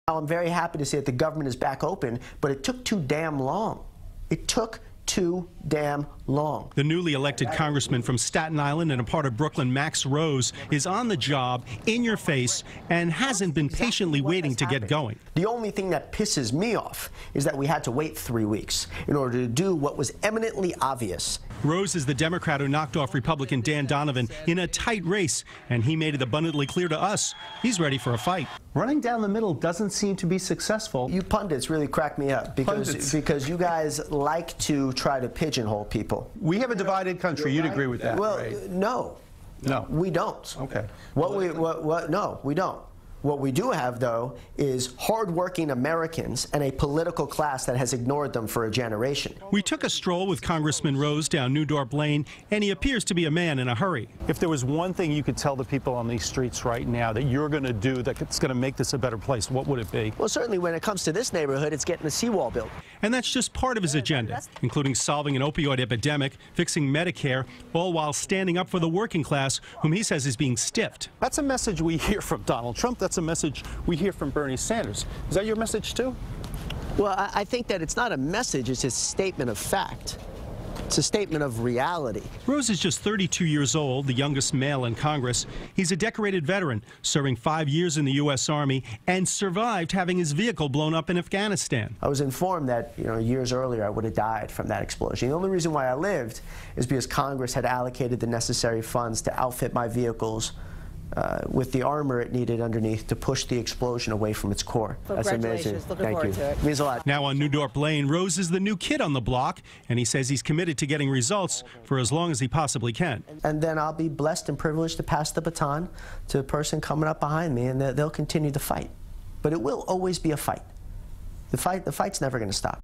I'm very happy to see that the government is back open, but it took too damn long. It took too damn long. The newly elected congressman from Staten Island and a part of Brooklyn, Max Rose, is on the job, in your face, and hasn't been patiently waiting to get going. The only thing that pisses me off is that we had to wait 3 weeks in order to do what was eminently obvious. Rose is the Democrat who knocked off Republican Dan Donovan in a tight race, and he made it abundantly clear to us he's ready for a fight. Running down the middle doesn't seem to be successful. You pundits really crack me up because you guys like to try to pigeonhole people. We have a divided country. You'd agree with that, well, right? No, we don't. Okay. No, we don't. What we do have, though, is hardworking Americans and a political class that has ignored them for a generation. We took a stroll with Congressman Rose down New Dorp Lane, and he appears to be a man in a hurry. If there was one thing you could tell the people on these streets right now that you're going to do that's going to make this a better place, what would it be? Well, certainly when it comes to this neighborhood, it's getting a seawall built. And that's just part of his agenda, including solving an opioid epidemic, fixing Medicare, all while standing up for the working class, whom he says is being stiffed. That's a message we hear from Donald Trump. That's a message we hear from Bernie Sanders. Is that your message, too? Well, I think that it's not a message, it's a statement of fact. It's a statement of reality. Rose is just 32 years old, the youngest male in Congress. He's a decorated veteran, serving 5 years in the U.S. Army, and survived having his vehicle blown up in Afghanistan. I was informed that, years earlier I would have died from that explosion. The only reason why I lived is because Congress had allocated the necessary funds to outfit my vehicles with the armor it needed underneath to push the explosion away from its core. That's amazing. Thank you. It means a lot. Now on New Dorp Lane, Rose is the new kid on the block, and he says he's committed to getting results for as long as he possibly can. And then I'll be blessed and privileged to pass the baton to a person coming up behind me, and they'll continue the fight. But it will always be a fight. The fight's never going to stop.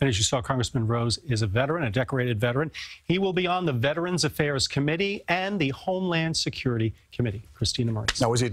And as you saw, Congressman Rose is a veteran, a decorated veteran. He will be on the Veterans Affairs Committee and the Homeland Security Committee. Christina Maurice. Now, was he